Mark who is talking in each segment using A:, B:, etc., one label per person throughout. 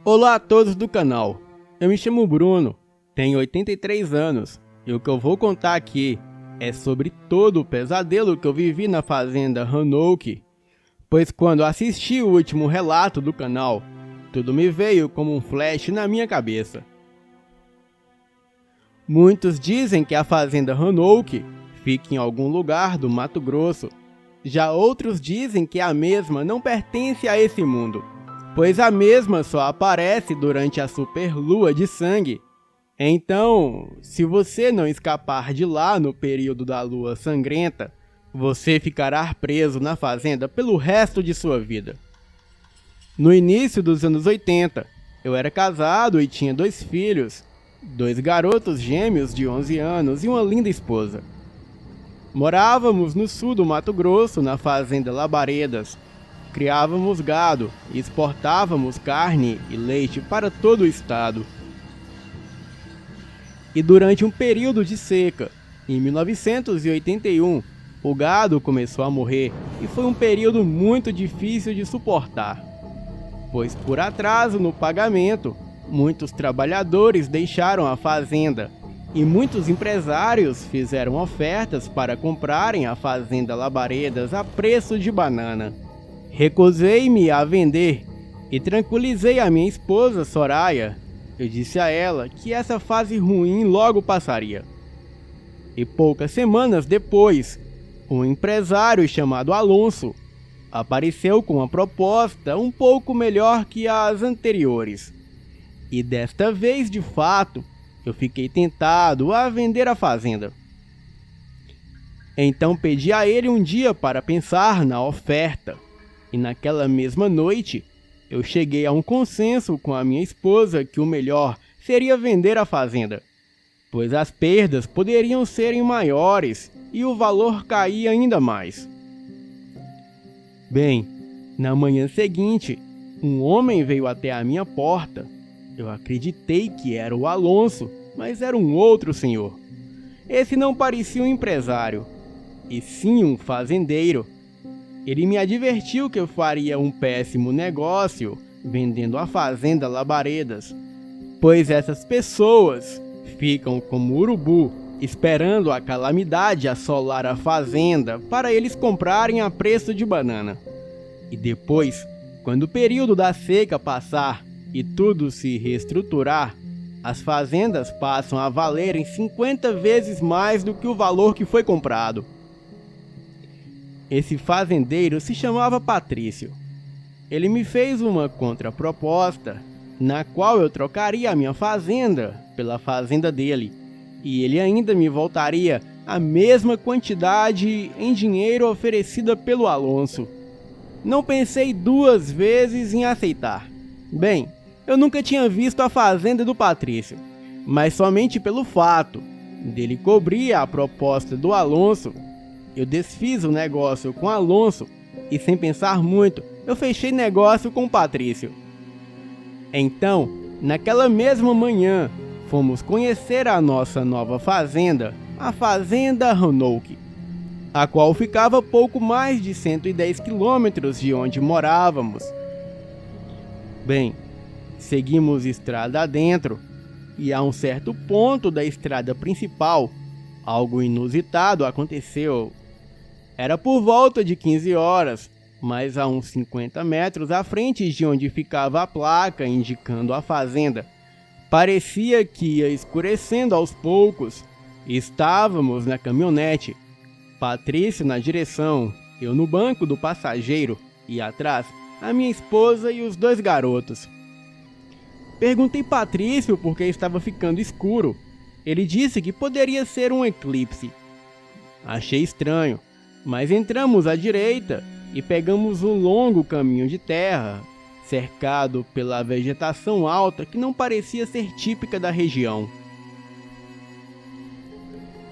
A: Olá a todos do canal, eu me chamo Bruno, tenho 83 anos e o que eu vou contar aqui é sobre todo o pesadelo que eu vivi na fazenda Roanoke, pois quando assisti o último relato do canal, tudo me veio como um flash na minha cabeça. Muitos dizem que a fazenda Roanoke fica em algum lugar do Mato Grosso, já outros dizem que a mesma não pertence a esse mundo, pois a mesma só aparece durante a superlua de sangue. Então, se você não escapar de lá no período da lua sangrenta, você ficará preso na fazenda pelo resto de sua vida. No início dos anos 80, eu era casado e tinha 2 filhos, 2 garotos gêmeos de 11 anos e uma linda esposa. Morávamos no sul do Mato Grosso, na fazenda Labaredas. Criávamos gado e exportávamos carne e leite para todo o estado. E durante um período de seca, em 1981, o gado começou a morrer e foi um período muito difícil de suportar, pois por atraso no pagamento, muitos trabalhadores deixaram a fazenda e muitos empresários fizeram ofertas para comprarem a fazenda Labaredas a preço de banana. Recusei-me a vender e tranquilizei a minha esposa Soraya. Eu disse a ela que essa fase ruim logo passaria. E poucas semanas depois, um empresário chamado Alonso apareceu com uma proposta um pouco melhor que as anteriores. E desta vez, de fato, eu fiquei tentado a vender a fazenda. Então pedi a ele um dia para pensar na oferta. E naquela mesma noite, eu cheguei a um consenso com a minha esposa que o melhor seria vender a fazenda, pois as perdas poderiam serem maiores e o valor cair ainda mais. Bem, na manhã seguinte, um homem veio até a minha porta. Eu acreditei que era o Alonso, mas era um outro senhor. Esse não parecia um empresário, e sim um fazendeiro. Ele me advertiu que eu faria um péssimo negócio vendendo a fazenda Labaredas, pois essas pessoas ficam como urubu, esperando a calamidade assolar a fazenda para eles comprarem a preço de banana. E depois, quando o período da seca passar e tudo se reestruturar, as fazendas passam a valerem 50 vezes mais do que o valor que foi comprado. Esse fazendeiro se chamava Patrício. Ele me fez uma contraproposta, na qual eu trocaria a minha fazenda pela fazenda dele, e ele ainda me voltaria a mesma quantidade em dinheiro oferecida pelo Alonso. Não pensei 2 vezes em aceitar. Bem, eu nunca tinha visto a fazenda do Patrício, mas somente pelo fato dele cobrir a proposta do Alonso, eu desfiz o negócio com Alonso e, sem pensar muito, eu fechei negócio com Patrício. Então, naquela mesma manhã, fomos conhecer a nossa nova fazenda, a Fazenda Roanoke, a qual ficava pouco mais de 110 quilômetros de onde morávamos. Bem, seguimos estrada adentro e a um certo ponto da estrada principal, algo inusitado aconteceu. Era por volta de 15 horas, mas a uns 50 metros à frente de onde ficava a placa indicando a fazenda. Parecia que ia escurecendo aos poucos. Estávamos na caminhonete, Patrício na direção, eu no banco do passageiro e atrás a minha esposa e os 2 garotos. Perguntei Patrício por que estava ficando escuro. Ele disse que poderia ser um eclipse. Achei estranho, mas entramos à direita e pegamos um longo caminho de terra, cercado pela vegetação alta que não parecia ser típica da região.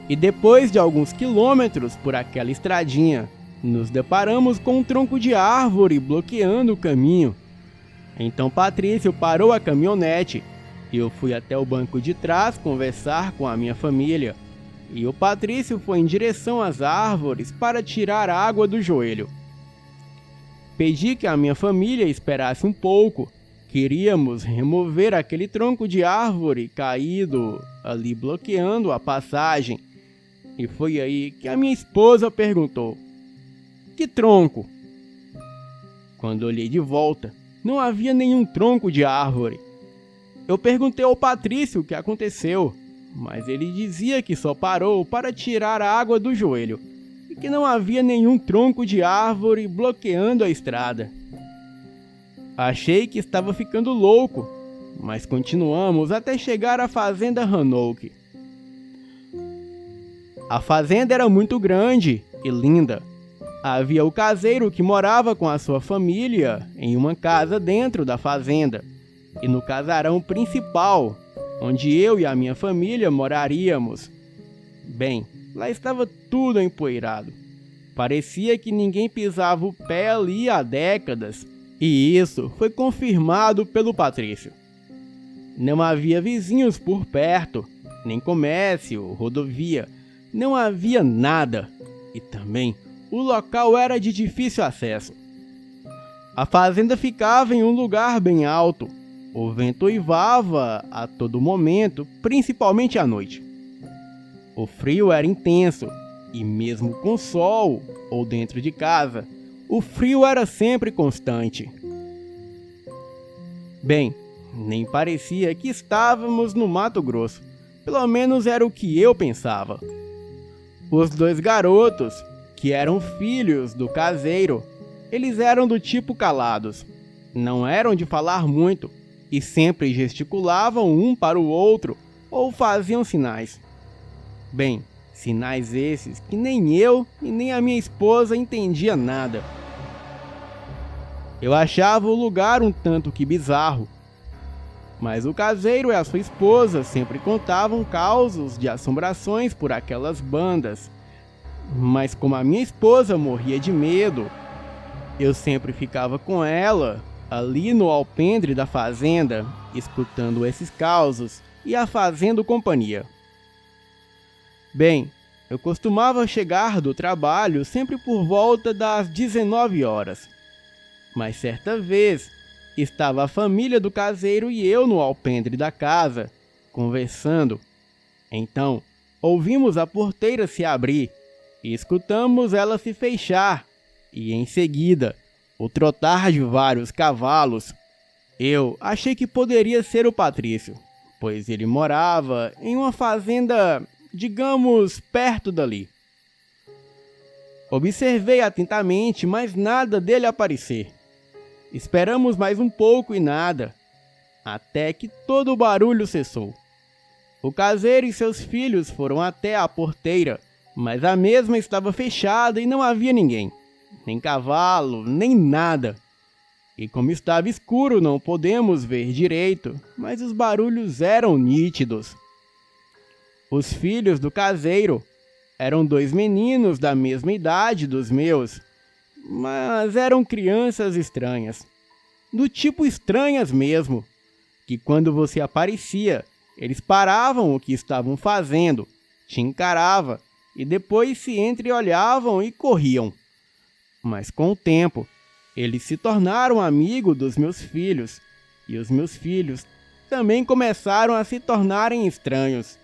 A: E depois de alguns quilômetros por aquela estradinha, nos deparamos com um tronco de árvore bloqueando o caminho. Então Patrício parou a caminhonete e eu fui até o banco de trás conversar com a minha família. e o Patrício foi em direção às árvores para tirar a água do joelho. Pedi que a minha família esperasse um pouco. Queríamos remover aquele tronco de árvore caído ali bloqueando a passagem. E foi aí que a minha esposa perguntou: "Que tronco?" Quando olhei de volta, não havia nenhum tronco de árvore. Eu perguntei ao Patrício o que aconteceu, mas ele dizia que só parou para tirar a água do joelho e que não havia nenhum tronco de árvore bloqueando a estrada. Achei que estava ficando louco, mas continuamos até chegar à fazenda Hanoke. A fazenda era muito grande e linda. Havia o caseiro que morava com a sua família em uma casa dentro da fazenda, e no casarão principal, onde eu e a minha família moraríamos. Bem, lá estava tudo empoeirado. Parecia que ninguém pisava o pé ali há décadas, e isso foi confirmado pelo Patrício. Não havia vizinhos por perto, nem comércio, rodovia, não havia nada, e também o local era de difícil acesso. A fazenda ficava em um lugar bem alto. O vento uivava a todo momento, principalmente à noite. O frio era intenso, e mesmo com sol ou dentro de casa, o frio era sempre constante. Bem, nem parecia que estávamos no Mato Grosso. Pelo menos era o que eu pensava. Os dois garotos, que eram filhos do caseiro, eles eram do tipo calados. Não eram de falar muito e sempre gesticulavam um para o outro ou faziam sinais. Bem, sinais esses que nem eu e nem a minha esposa entendia nada. Eu achava o lugar um tanto que bizarro, mas o caseiro e a sua esposa sempre contavam causos de assombrações por aquelas bandas. Mas como a minha esposa morria de medo, eu sempre ficava com ela ali no alpendre da fazenda, escutando esses causos e a fazendo companhia. Bem, eu costumava chegar do trabalho sempre por volta das 19 horas. Mas certa vez, estava a família do caseiro e eu no alpendre da casa, conversando. Então, ouvimos a porteira se abrir e escutamos ela se fechar, e em seguida, o trotar de vários cavalos. Eu achei que poderia ser o Patrício, pois ele morava em uma fazenda, digamos, perto dali. Observei atentamente, mas nada dele aparecer. Esperamos mais um pouco e nada, até que todo o barulho cessou. O caseiro e seus filhos foram até a porteira, mas a mesma estava fechada e não havia ninguém, nem cavalo, nem nada. E como estava escuro, não podemos ver direito, mas os barulhos eram nítidos. Os filhos do caseiro eram dois meninos da mesma idade dos meus, mas eram crianças estranhas, do tipo estranhas mesmo, que quando você aparecia, eles paravam o que estavam fazendo, te encaravam e depois se entreolhavam e corriam. Mas com o tempo, eles se tornaram amigos dos meus filhos, e os meus filhos também começaram a se tornarem estranhos.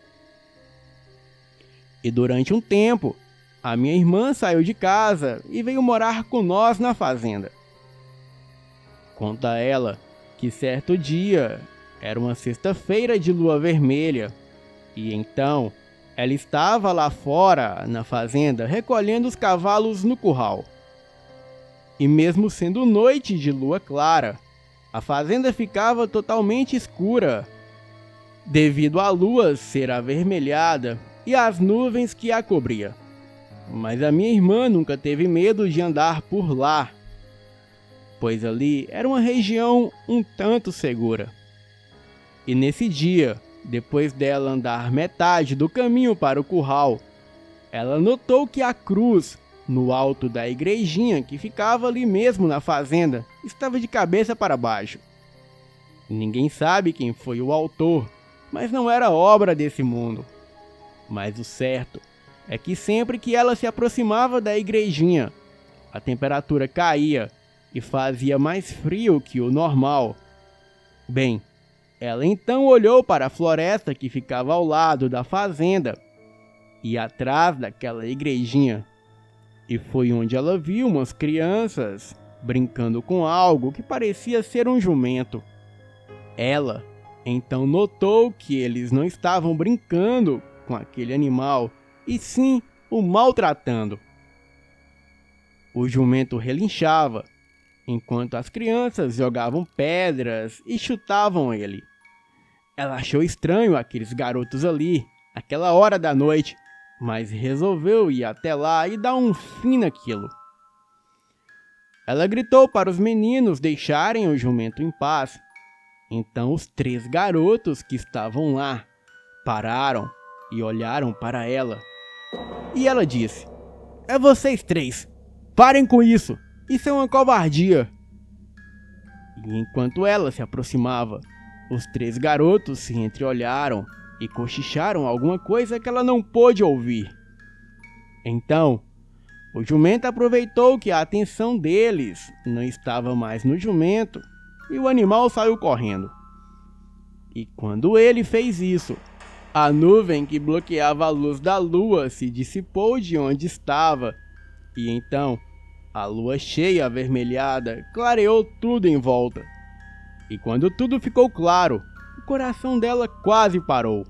A: E durante um tempo, a minha irmã saiu de casa e veio morar com nós na fazenda. Conta ela que certo dia, era uma sexta-feira de lua vermelha, e então ela estava lá fora na fazenda recolhendo os cavalos no curral. E mesmo sendo noite de lua clara, a fazenda ficava totalmente escura, devido à lua ser avermelhada e às nuvens que a cobria. Mas a minha irmã nunca teve medo de andar por lá, pois ali era uma região um tanto segura. E nesse dia, depois dela andar metade do caminho para o curral, ela notou que a cruz, no alto da igrejinha que ficava ali mesmo na fazenda, estava de cabeça para baixo. Ninguém sabe quem foi o autor, mas não era obra desse mundo. Mas o certo é que sempre que ela se aproximava da igrejinha, a temperatura caía e fazia mais frio que o normal. Bem, ela então olhou para a floresta que ficava ao lado da fazenda e atrás daquela igrejinha, e foi onde ela viu umas crianças brincando com algo que parecia ser um jumento. Ela então notou que eles não estavam brincando com aquele animal, e sim o maltratando. O jumento relinchava, enquanto as crianças jogavam pedras e chutavam ele. Ela achou estranho aqueles garotos ali, àquela hora da noite, mas resolveu ir até lá e dar um fim naquilo. Ela gritou para os meninos deixarem o jumento em paz. Então os 3 garotos que estavam lá pararam e olharam para ela. E ela disse: "É vocês 3, parem com isso, isso é uma covardia." E enquanto ela se aproximava, os 3 garotos se entreolharam e cochicharam alguma coisa que ela não pôde ouvir. Então, o jumento aproveitou que a atenção deles não estava mais no jumento e o animal saiu correndo. E quando ele fez isso, a nuvem que bloqueava a luz da lua se dissipou de onde estava, e então a lua cheia avermelhada clareou tudo em volta. E quando tudo ficou claro, o coração dela quase parou.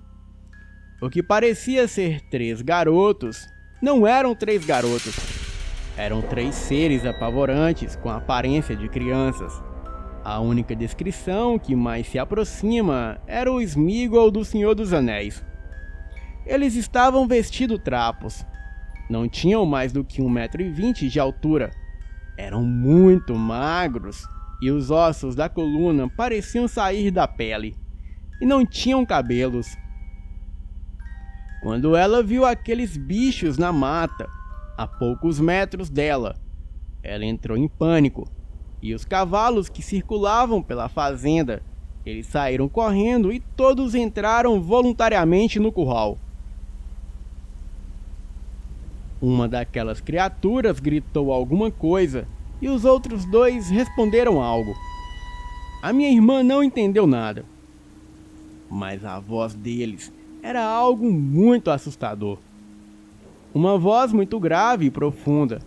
A: O que parecia ser 3 garotos, não eram 3 garotos. Eram 3 seres apavorantes com a aparência de crianças. A única descrição que mais se aproxima era o Sméagol do Senhor dos Anéis. Eles estavam vestidos trapos. Não tinham mais do que 1,20 m de altura. Eram muito magros e os ossos da coluna pareciam sair da pele. E não tinham cabelos. Quando ela viu aqueles bichos na mata, a poucos metros dela, ela entrou em pânico. E os cavalos que circulavam pela fazenda, eles saíram correndo e todos entraram voluntariamente no curral. Uma daquelas criaturas gritou alguma coisa e os outros 2 responderam algo. A minha irmã não entendeu nada, mas a voz deles era algo muito assustador. Uma voz muito grave e profunda,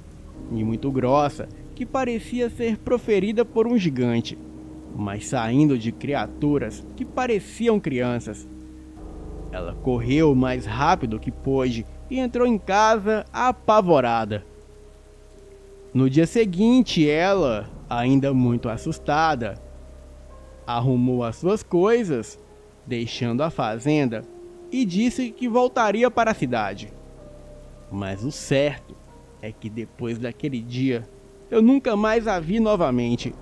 A: e muito grossa, que parecia ser proferida por um gigante, mas saindo de criaturas que pareciam crianças. Ela correu o mais rápido que pôde e entrou em casa apavorada. No dia seguinte, ela, ainda muito assustada, arrumou as suas coisas, deixando a fazenda, e disse que voltaria para a cidade. Mas o certo é que depois daquele dia, eu nunca mais a vi novamente.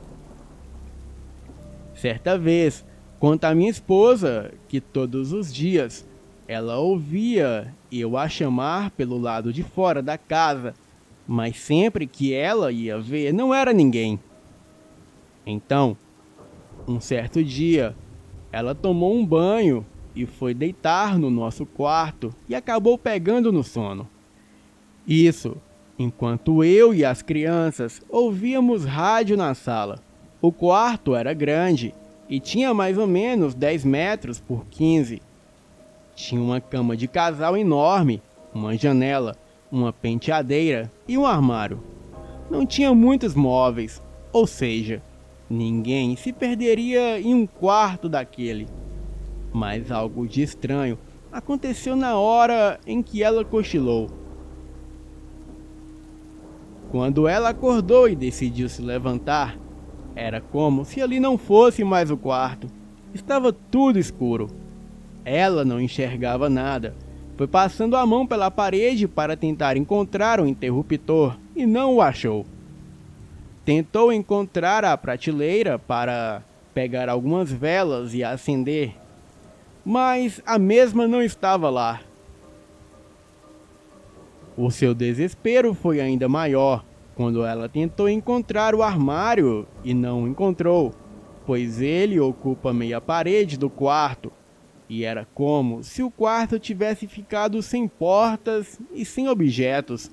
A: Certa vez, conta a minha esposa que todos os dias ela ouvia eu a chamar pelo lado de fora da casa, mas sempre que ela ia ver não era ninguém. Então, um certo dia, ela tomou um banho e foi deitar no nosso quarto e acabou pegando no sono. Isso enquanto eu e as crianças ouvíamos rádio na sala. O quarto era grande e tinha mais ou menos 10 metros por 15. Tinha uma cama de casal enorme, uma janela, uma penteadeira e um armário. Não tinha muitos móveis, ou seja, ninguém se perderia em um quarto daquele. Mas algo de estranho aconteceu na hora em que ela cochilou. Quando ela acordou e decidiu se levantar, era como se ali não fosse mais o quarto. Estava tudo escuro. Ela não enxergava nada. Foi passando a mão pela parede para tentar encontrar o interruptor e não o achou. Tentou encontrar a prateleira para pegar algumas velas e acender, mas a mesma não estava lá. O seu desespero foi ainda maior quando ela tentou encontrar o armário e não o encontrou, pois ele ocupa meia parede do quarto. e era como se o quarto tivesse ficado sem portas e sem objetos.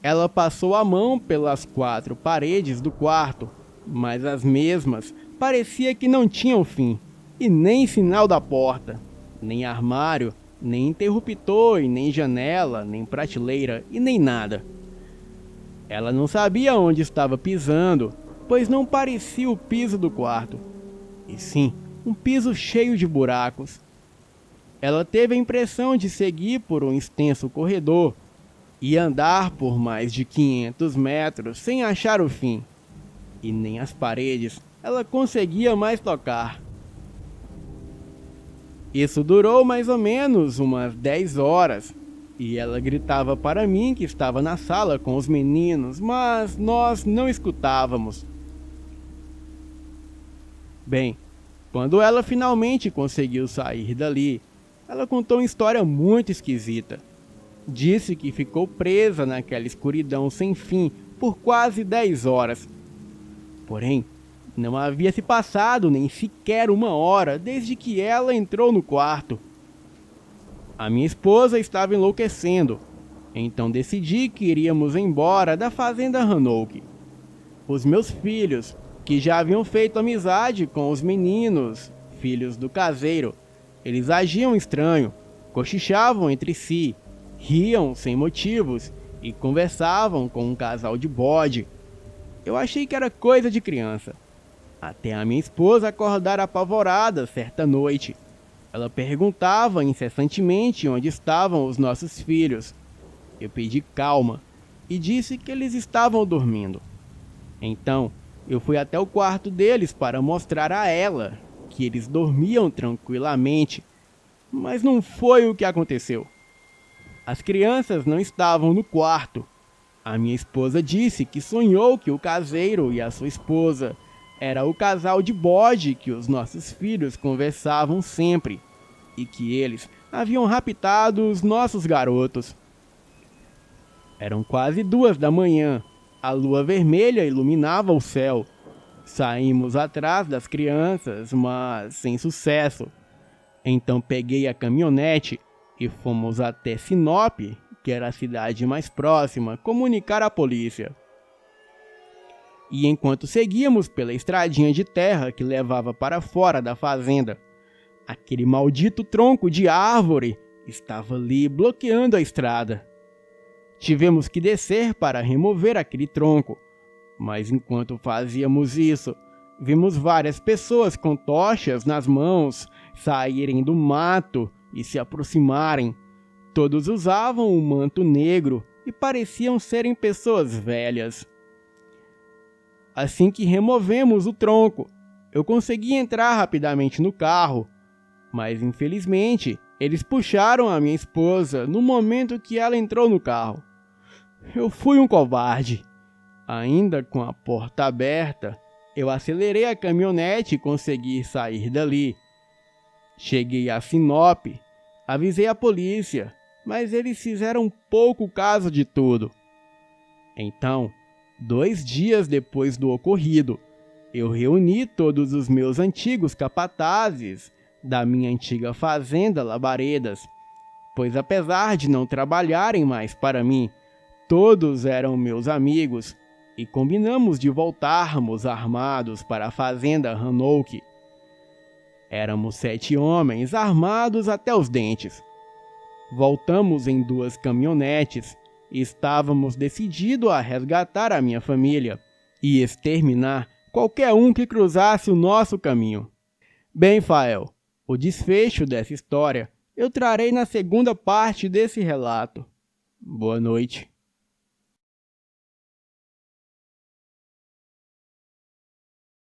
A: Ela passou a mão pelas 4 paredes do quarto, mas as mesmas parecia que não tinham fim, e nem sinal da porta, nem armário, nem interruptor, e nem janela, nem prateleira e nem nada. Ela não sabia onde estava pisando, pois não parecia o piso do quarto, e sim um piso cheio de buracos. Ela teve a impressão de seguir por um extenso corredor e andar por mais de 500 metros sem achar o fim, e nem as paredes ela conseguia mais tocar. Isso durou mais ou menos umas 10 horas, e ela gritava para mim que estava na sala com os meninos, mas nós não escutávamos. Bem, quando ela finalmente conseguiu sair dali, ela contou uma história muito esquisita. Disse que ficou presa naquela escuridão sem fim por quase 10 horas. Porém, não havia se passado nem sequer 1 hora desde que ela entrou no quarto. A minha esposa estava enlouquecendo, então decidi que iríamos embora da fazenda Hanouk. Os meus filhos, que já haviam feito amizade com os meninos, filhos do caseiro, eles agiam estranho, cochichavam entre si, riam sem motivos e conversavam com um casal de bode. Eu achei que era coisa de criança, até a minha esposa acordar apavorada certa noite. Ela perguntava incessantemente onde estavam os nossos filhos. Eu pedi calma e disse que eles estavam dormindo. Então, eu fui até o quarto deles para mostrar a ela que eles dormiam tranquilamente, mas não foi o que aconteceu. As crianças não estavam no quarto. A minha esposa disse que sonhou que o caseiro e a sua esposa era o casal de bode que os nossos filhos conversavam sempre, e que eles haviam raptado os nossos garotos. Eram quase 2 da manhã, a lua vermelha iluminava o céu. Saímos atrás das crianças, mas sem sucesso. Então peguei a caminhonete e fomos até Sinop, que era a cidade mais próxima, comunicar à polícia. E enquanto seguíamos pela estradinha de terra que levava para fora da fazenda, aquele maldito tronco de árvore estava ali bloqueando a estrada. Tivemos que descer para remover aquele tronco, mas enquanto fazíamos isso, vimos várias pessoas com tochas nas mãos saírem do mato e se aproximarem. Todos usavam um manto negro e pareciam serem pessoas velhas. Assim que removemos o tronco, eu consegui entrar rapidamente no carro, mas infelizmente eles puxaram a minha esposa no momento que ela entrou no carro. Eu fui um covarde. Ainda com a porta aberta, eu acelerei a caminhonete e consegui sair dali. Cheguei a Sinop, avisei a polícia, mas eles fizeram pouco caso de tudo. Então, 2 dias depois do ocorrido, eu reuni todos os meus antigos capatazes da minha antiga fazenda Labaredas, pois apesar de não trabalharem mais para mim, todos eram meus amigos, e combinamos de voltarmos armados para a fazenda Hanouk. Éramos 7 homens armados até os dentes. Voltamos em 2 caminhonetes e estávamos decididos a resgatar a minha família e exterminar qualquer um que cruzasse o nosso caminho. Bem, Fael, o desfecho dessa história eu trarei na segunda parte desse relato. Boa noite.